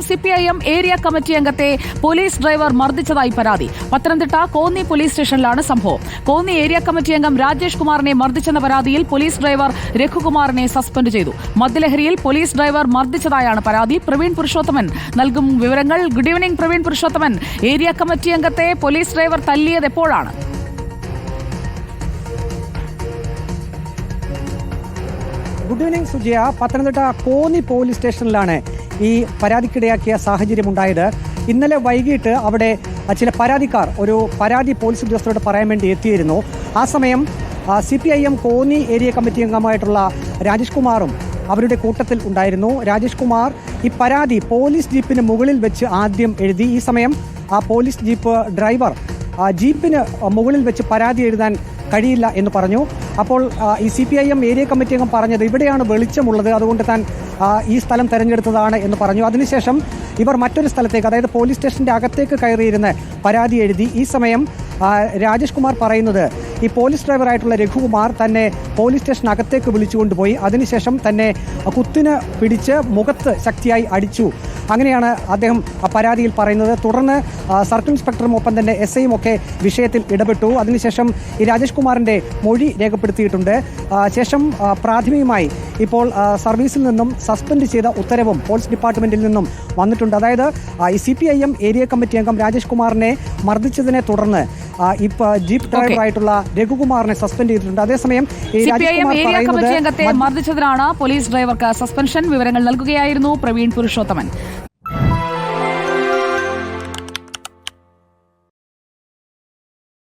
CPIM area committee അംഗത്തെ police driver മർദ്ദിച്ചതായി പരാതി. Pathanamthitta Konni police സ്റ്റേഷനിലാണ് സംഭവം. കോന്നി ഏരിയ കമ്മിറ്റി അംഗം രാജേഷ് കുമാറിനെ മർദ്ദിച്ചെന്ന പരാതിയിൽ പോലീസ് ഡ്രൈവർ രഘുകുമാറിനെ സസ്പെൻഡ് ചെയ്തു. മദ്യലഹരിയിൽ പോലീസ് ഡ്രൈവർ മർദ്ദിച്ചതായാണ് പരാതി. പ്രവീൺ പുരുഷോത്തമൻ നൽകും വിവരങ്ങൾ. Good evening Praveen Purushothaman. Area committee അംഗത്തെ പോലീസ് ഡ്രൈവർ തല്ലിയത് എപ്പോഴാണ്? Good evening Sujaya. Pathanamthitta Konni police സ്റ്റേഷനിലാണ് ഈ പരാതിക്കിടയാക്കിയ സാഹചര്യമുണ്ടായത്. ഇന്നലെ വൈകിട്ട് അവിടെ ചില പരാതിക്കാർ ഒരു പരാതി പോലീസ് ഉദ്യോഗസ്ഥരോട് പറയാൻ വേണ്ടി എത്തിയിരുന്നു. ആ സമയം CPIM കോന്നി ഏരിയ കമ്മിറ്റി അംഗമായിട്ടുള്ള രാജേഷ് കുമാറും അവരുടെ കൂട്ടത്തിൽ ഉണ്ടായിരുന്നു. രാജേഷ് കുമാർ ഈ പരാതി പോലീസ് ജീപ്പിന് മുകളിൽ വെച്ച് ആദ്യം എഴുതി. ഈ സമയം ആ പോലീസ് ജീപ്പ് ഡ്രൈവർ ജീപ്പിന് മുകളിൽ വെച്ച് പരാതി എഴുതാൻ കഴിയില്ല എന്ന് പറഞ്ഞു. അപ്പോൾ ഈ CPIM ഏരിയ കമ്മിറ്റി അംഗം പറഞ്ഞത് ഇവിടെയാണ് വെളിച്ചമുള്ളത്, അതുകൊണ്ട് താൻ ഈ സ്ഥലം തെരഞ്ഞെടുത്തതാണ് എന്ന് പറഞ്ഞു. അതിനുശേഷം ഇവർ മറ്റൊരു സ്ഥലത്തേക്ക്, അതായത് പോലീസ് സ്റ്റേഷന്റെ അകത്തേക്ക് കയറിയിരുന്ന് പരാതി എഴുതി. ഈ സമയം രാജേഷ് കുമാർ പറയുന്നത് ഈ പോലീസ് ഡ്രൈവറായിട്ടുള്ള രഘുകുമാർ തന്നെ പോലീസ് സ്റ്റേഷനകത്തേക്ക് വിളിച്ചുകൊണ്ടുപോയി. അതിനുശേഷം തന്നെ കുത്തിന് പിടിച്ച് മുഖത്ത് ശക്തിയായി അടിച്ചു. അങ്ങനെയാണ് അദ്ദേഹം പരാതിയിൽ പറയുന്നത്. തുടർന്ന് സർക്കിൾ ഇൻസ്പെക്ടറും ഒപ്പം തന്നെ SIയും ഒക്കെ വിഷയത്തിൽ ഇടപെട്ടു. അതിനുശേഷം ഈ രാജേഷ് കുമാറിന്റെ മൊഴി രേഖപ്പെടുത്തിയിട്ടുണ്ട്. ശേഷം പ്രാഥമികമായി ഇപ്പോൾ സർവീസിൽ നിന്നും സസ്പെൻഡ് ചെയ്ത ഉത്തരവും പോലീസ് ഡിപ്പാർട്ട്മെന്റിൽ നിന്നും വന്നിട്ടുണ്ട്. അതായത് ഈ CPIM ഏരിയ കമ്മിറ്റി അംഗം രാജേഷ് കുമാറിനെ മർദ്ദിച്ചതിനെ തുടർന്ന് ജീപ്പ് ഡ്രൈവറായിട്ടുള്ള രഘുകുമാറിനെ സസ്പെൻഡ് ചെയ്തിട്ടുണ്ട്. അതേസമയം ഏരിയ കമ്മിറ്റി അംഗത്തെ മർദ്ദിച്ചതിനാണ് പോലീസ് ഡ്രൈവർക്ക് സസ്പെൻഷൻ. വിവരങ്ങൾ നൽകുകയായിരുന്നു പ്രവീൺ പുരുഷോത്തമൻ.